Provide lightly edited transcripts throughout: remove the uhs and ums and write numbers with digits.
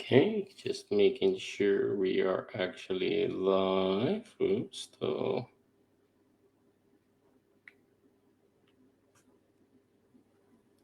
Okay, just making sure we are actually live. Oops, so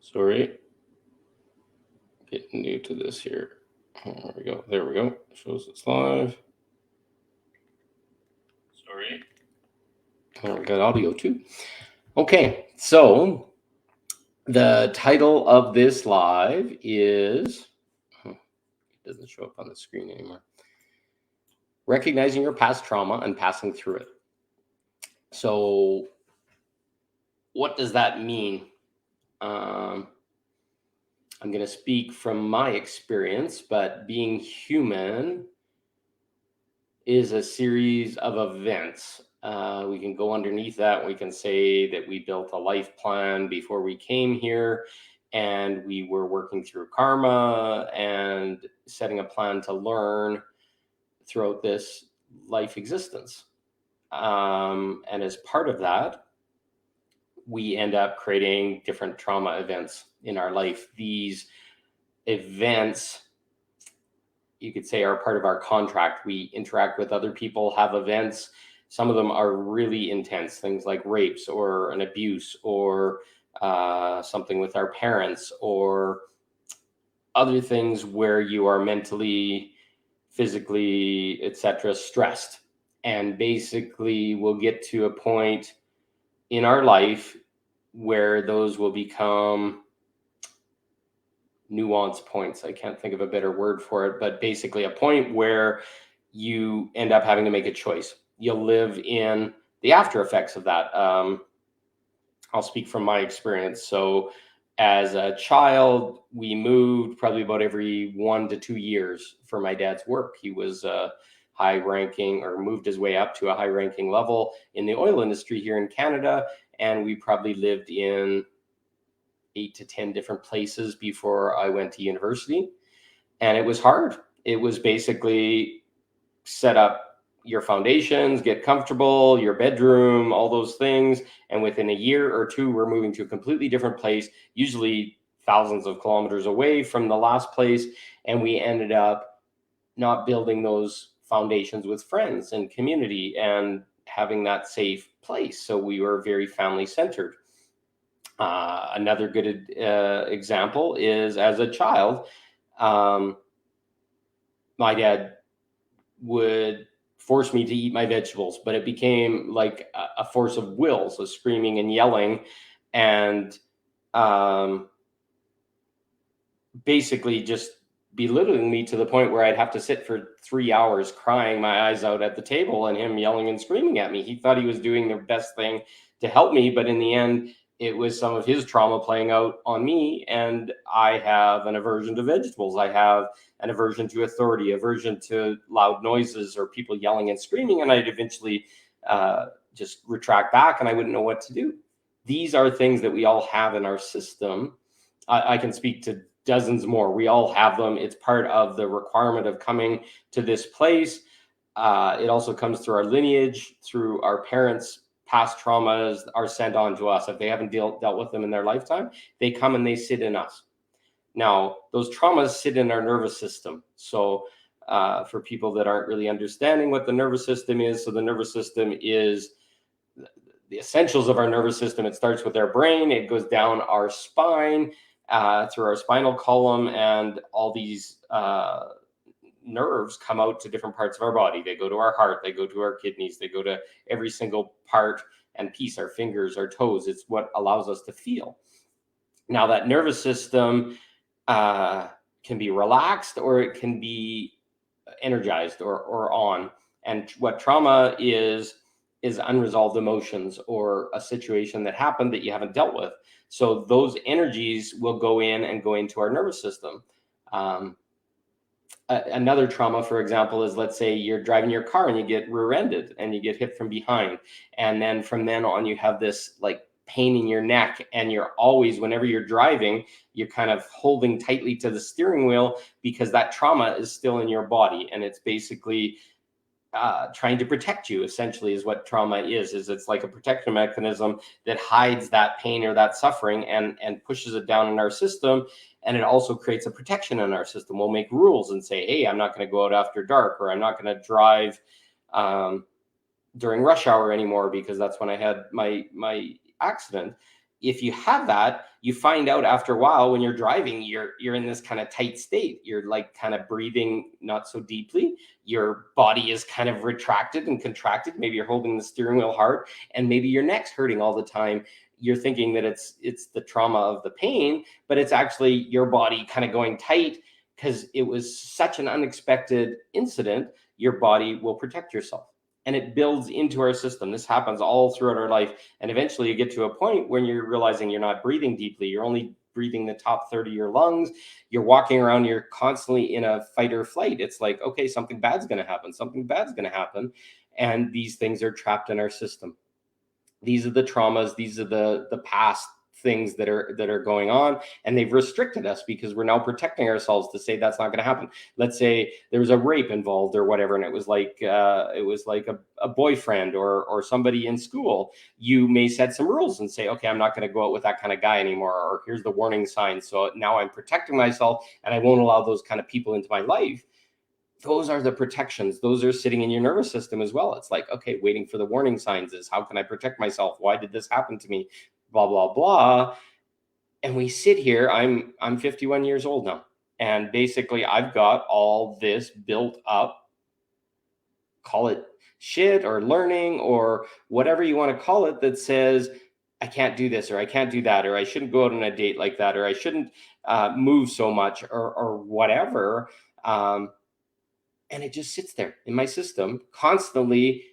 sorry, getting new to this here. There we go. There we go. Shows it's live. Sorry. We got audio too. Okay, so the title of this live is it doesn't show up on the screen anymore. Recognizing your past trauma and passing through it. So, what does that mean? I'm going to speak from my experience, but being human is a series of events. We can go underneath that. We can say that we built a life plan before we came here, and we were working through karma and setting a plan to learn throughout this life existence. And as part of that, we end up creating different trauma events in our life. These events, you could say, are part of our contract. We interact with other people, have events. Some of them are really intense, things like rapes or an abuse or something with our parents, or other things where you are mentally, physically, etc., stressed. And basically, we'll get to a point in our life where those will become nuance points. I can't think of a better word for it, but basically a point where you end up having to make a choice. You'll live in the after effects of that. I'll speak from my experience. So as a child, we moved probably about every 1 to 2 years for my dad's work. He was high ranking, or moved his way up to a high ranking level in the oil industry here in Canada. And we probably lived in 8 to 10 different places before I went to university. And it was hard. It was basically set up your foundations, get comfortable, your bedroom, all those things. And within a year or two, we're moving to a completely different place, usually thousands of kilometers away from the last place. And we ended up not building those foundations with friends and community and having that safe place. So we were very family centered. Another good example is, as a child, my dad would force me to eat my vegetables, but it became like a force of will, so screaming and yelling, and basically just belittling me to the point where I'd have to sit for 3 hours crying my eyes out at the table and him yelling and screaming at me. He thought he was doing the best thing to help me, but in the end, it was some of his trauma playing out on me. And I have an aversion to vegetables. I have an aversion to authority, aversion to loud noises or people yelling and screaming. And I'd eventually just retract back, and I wouldn't know what to do. These are things that we all have in our system. I can speak to dozens more. We all have them. It's part of the requirement of coming to this place. It also comes through our lineage, through our parents. Past traumas are sent on to us. If they haven't dealt with them in their lifetime, they come and they sit in us. Now, those traumas sit in our nervous system. So for people that aren't really understanding what the nervous system is, so the nervous system is the essentials of our nervous system. It starts with our brain. It goes down our spine, through our spinal column, and all these nerves come out to different parts of our body. They go to our heart, they go to our kidneys, they go to every single part and piece, our fingers, our toes. It's what allows us to feel. Now, that nervous system can be relaxed, or it can be energized or on. And what trauma is unresolved emotions, or a situation that happened that you haven't dealt with. So those energies will go in and go into our nervous system. Another trauma, for example, is, let's say you're driving your car and you get rear-ended and you get hit from behind. And then from then on, you have this like pain in your neck, and you're always, whenever you're driving, you're kind of holding tightly to the steering wheel because that trauma is still in your body. And it's basically trying to protect you, essentially, is what trauma is it's like a protection mechanism that hides that pain or that suffering and pushes it down in our system. And it also creates a protection in our system. We'll make rules and say, hey, I'm not going to go out after dark, or I'm not going to drive during rush hour anymore, because that's when I had my accident. If you have that, you find out after a while, when you're driving, you're in this kind of tight state. You're like kind of breathing not so deeply. Your body is kind of retracted and contracted. Maybe you're holding the steering wheel hard, and maybe your neck's hurting all the time. You're thinking that it's the trauma of the pain, but it's actually your body kind of going tight because it was such an unexpected incident. Your body will protect yourself, and it builds into our system. This happens all throughout our life. And eventually you get to a point when you're realizing you're not breathing deeply. You're only breathing the top third of your lungs. You're walking around, you're constantly in a fight or flight. It's like, okay, something bad's going to happen. Something bad's going to happen. And these things are trapped in our system. These are the traumas. These are the past things that are going on, and they've restricted us because we're now protecting ourselves to say that's not going to happen. Let's say there was a rape involved or whatever, and it was like a boyfriend or somebody in school. You may set some rules and say, okay, I'm not going to go out with that kind of guy anymore, or here's the warning sign. So now I'm protecting myself, and I won't allow those kind of people into my life. Those are the protections. Those are sitting in your nervous system as well. It's like, okay, waiting for the warning signs is, how can I protect myself? Why did this happen to me? Blah, blah, blah. And we sit here, I'm 51 years old now. And basically I've got all this built up, call it shit or learning or whatever you want to call it, that says, I can't do this, or I can't do that, or I shouldn't go out on a date like that, or I shouldn't move so much, or whatever. And it just sits there in my system, constantly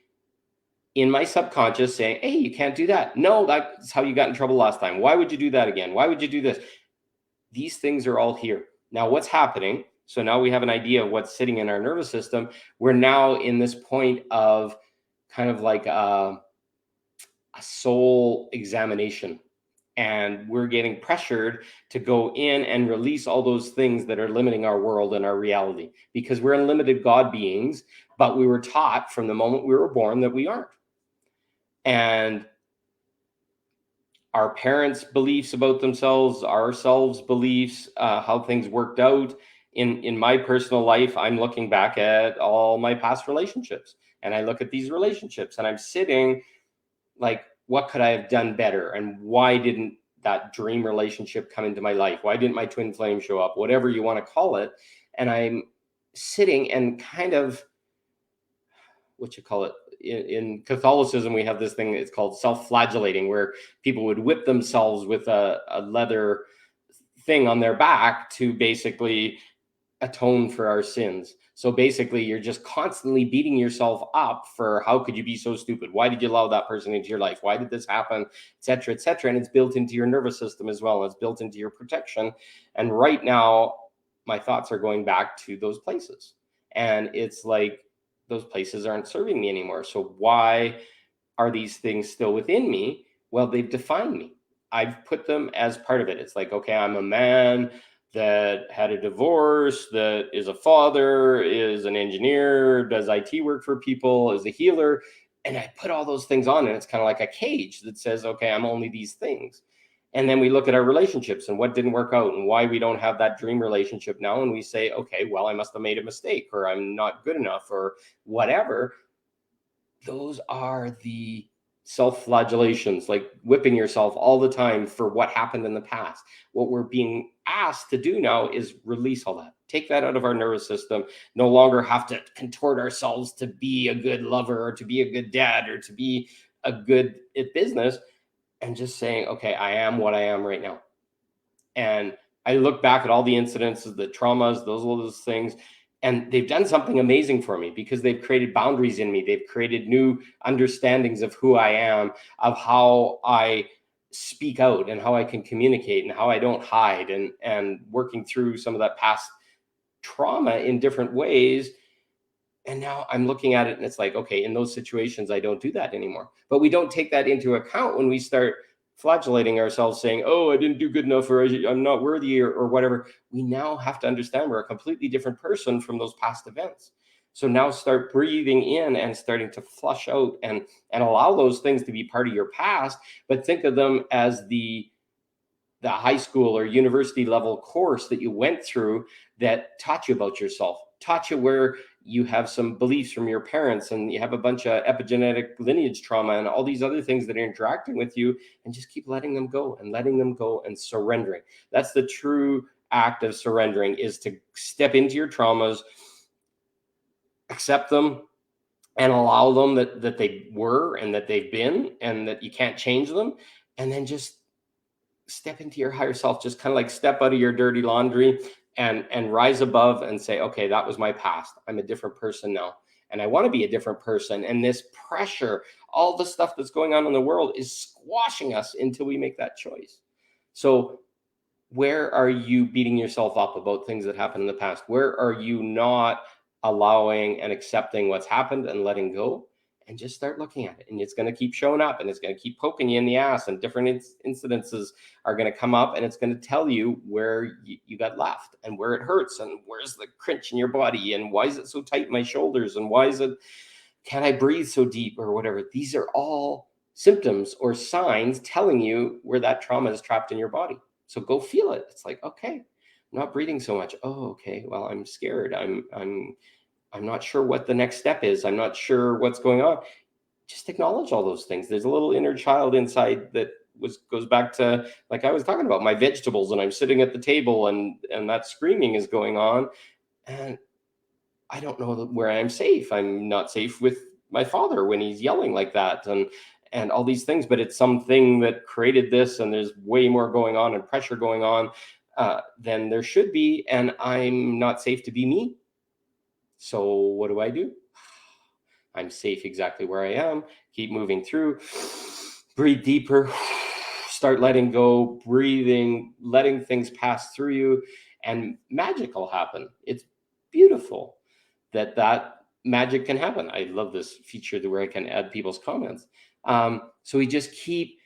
in my subconscious, saying, hey, you can't do that. No, that's how you got in trouble last time. Why would you do that again? Why would you do this? These things are all here. Now, what's happening? So now we have an idea of what's sitting in our nervous system. We're now in this point of kind of like a soul examination. And we're getting pressured to go in and release all those things that are limiting our world and our reality, because we're unlimited God beings, but we were taught from the moment we were born that we aren't. And our parents' beliefs about themselves, ourselves' beliefs, how things worked out. In my personal life, I'm looking back at all my past relationships, and I look at these relationships, and I'm sitting like, what could I have done better? And why didn't that dream relationship come into my life? Why didn't my twin flame show up? Whatever you want to call it. And I'm sitting and kind of, what you call it, in Catholicism, we have this thing, it's called self-flagellating, where people would whip themselves with a leather thing on their back to basically atone for our sins. So basically you're just constantly beating yourself up for, how could you be so stupid? Why did you allow that person into your life? Why did this happen? Etc., etc. And it's built into your nervous system as well. It's built into your protection. And right now my thoughts are going back to those places, and it's like, those places aren't serving me anymore. So why are these things still within me? Well, they've defined me. I've put them as part of it. It's like, okay, I'm a man that had a divorce, that is a father, is an engineer, does IT work for people, is a healer. And I put all those things on, and it's kind of like a cage that says, okay, I'm only these things. And then we look at our relationships and what didn't work out and why we don't have that dream relationship now. And we say, okay, well, I must have made a mistake, or I'm not good enough, or whatever. Those are the self-flagellations, like whipping yourself all the time for what happened in the past. What we're being asked to do now is release all that. Take that out of our nervous system. No longer have to contort ourselves to be a good lover, or to be a good dad, or to be a good at business. And just saying, okay, I am what I am right now. And I look back at all the incidences, the traumas, those things, and they've done something amazing for me, because they've created boundaries in me. They've created new understandings of who I am, of how I speak out, and how I can communicate, and how I don't hide, and working through some of that past trauma in different ways. And now I'm looking at it, and it's like, okay, in those situations, I don't do that anymore. But we don't take that into account when we start flagellating ourselves, saying, oh, I didn't do good enough, or I'm not worthy, or whatever. We now have to understand we're a completely different person from those past events. So now start breathing in and starting to flush out and allow those things to be part of your past, but think of them as the high school or university level course that you went through that taught you about yourself, taught you where you have some beliefs from your parents and you have a bunch of epigenetic lineage trauma and all these other things that are interacting with you, and just keep letting them go and letting them go and surrendering. That's the true act of surrendering, is to step into your traumas, accept them, and allow them that they were and that they've been and that you can't change them, and then just step into your higher self, just kind of like step out of your dirty laundry and rise above and say, okay, that was my past. I'm a different person now. And I want to be a different person. And this pressure, all the stuff that's going on in the world is squashing us until we make that choice. So where are you beating yourself up about things that happened in the past? Where are you not allowing and accepting what's happened and letting go? And just start looking at it, and it's going to keep showing up, and it's going to keep poking you in the ass, and different incidences are going to come up, and it's going to tell you where you got left and where it hurts and where's the crunch in your body and why is it so tight in my shoulders and why is it, can't I breathe so deep or whatever. These are all symptoms or signs telling you where that trauma is trapped in your body. So go feel it. It's like, okay, I'm not breathing so much. Oh, okay. Well, I'm scared. I'm not sure what the next step is. I'm not sure what's going on. Just acknowledge all those things. There's a little inner child inside that goes back to, like I was talking about, my vegetables, and I'm sitting at the table and that screaming is going on, and I don't know where I'm safe. I'm not safe with my father when he's yelling like that, and all these things. But it's something that created this, and there's way more going on and pressure going on than there should be, and I'm not safe to be me. So what do? I'm safe exactly where I am. Keep moving through. Breathe deeper. Start letting go, breathing, letting things pass through you, and magic will happen. It's beautiful that magic can happen. I love this feature where I can add people's comments. So we just keep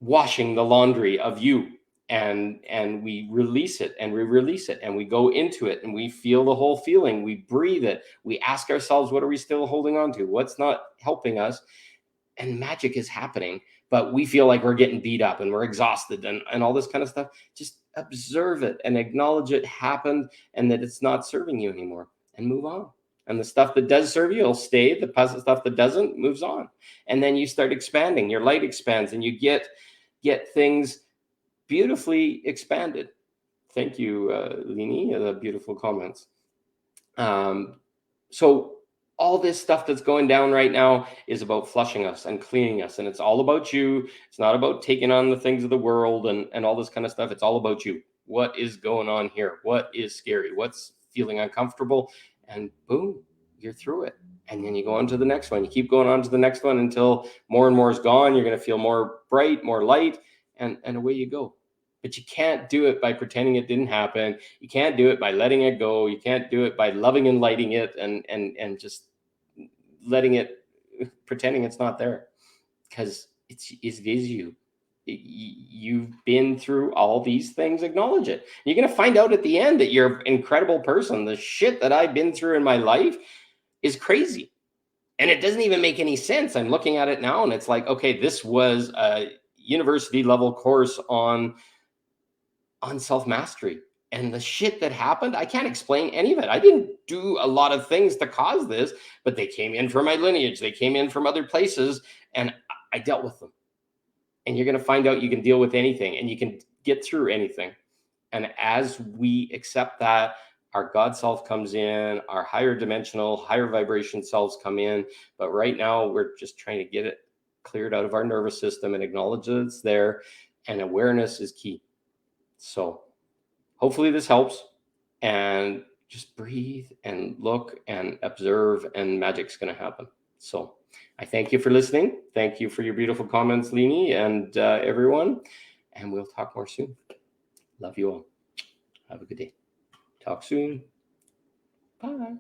washing the laundry of you, and we release it and we release it and we go into it and we feel the whole feeling. We breathe it. We ask ourselves, what are we still holding on to? What's not helping us? And magic is happening, but we feel like we're getting beat up and we're exhausted and all this kind of stuff. Just observe it and acknowledge it happened and that it's not serving you anymore, and move on. And the stuff that does serve you will stay. The positive stuff that doesn't moves on. And then you start expanding. Your light expands and you get things beautifully expanded. Thank you, Lini, the beautiful comments. So all this stuff that's going down right now is about flushing us and cleaning us. And it's all about you. It's not about taking on the things of the world and all this kind of stuff. It's all about you. What is going on here? What is scary? What's feeling uncomfortable? And boom, you're through it. And then you go on to the next one. You keep going on to the next one until more and more is gone. You're going to feel more bright, more light, and away you go. But you can't do it by pretending it didn't happen. You can't do it by letting it go. You can't do it by loving and lighting it and just letting it, pretending it's not there, because it is you. You've been through all these things. Acknowledge it. You're going to find out at the end that you're an incredible person. The shit that I've been through in my life is crazy. And it doesn't even make any sense. I'm looking at it now and it's like, okay, this was a university level course on self-mastery, and the shit that happened, I can't explain any of it. I didn't do a lot of things to cause this, but they came in from my lineage. They came in from other places, and I dealt with them. And you're going to find out you can deal with anything and you can get through anything. And as we accept that, our God self comes in, our higher dimensional, higher vibration selves come in. But right now we're just trying to get it cleared out of our nervous system and acknowledge that it's there. And awareness is key. So hopefully this helps, and just breathe and look and observe, and magic's going to happen. So I thank you for listening. Thank you for your beautiful comments, Lini, and everyone. And we'll talk more soon. Love you all. Have a good day. Talk soon. Bye.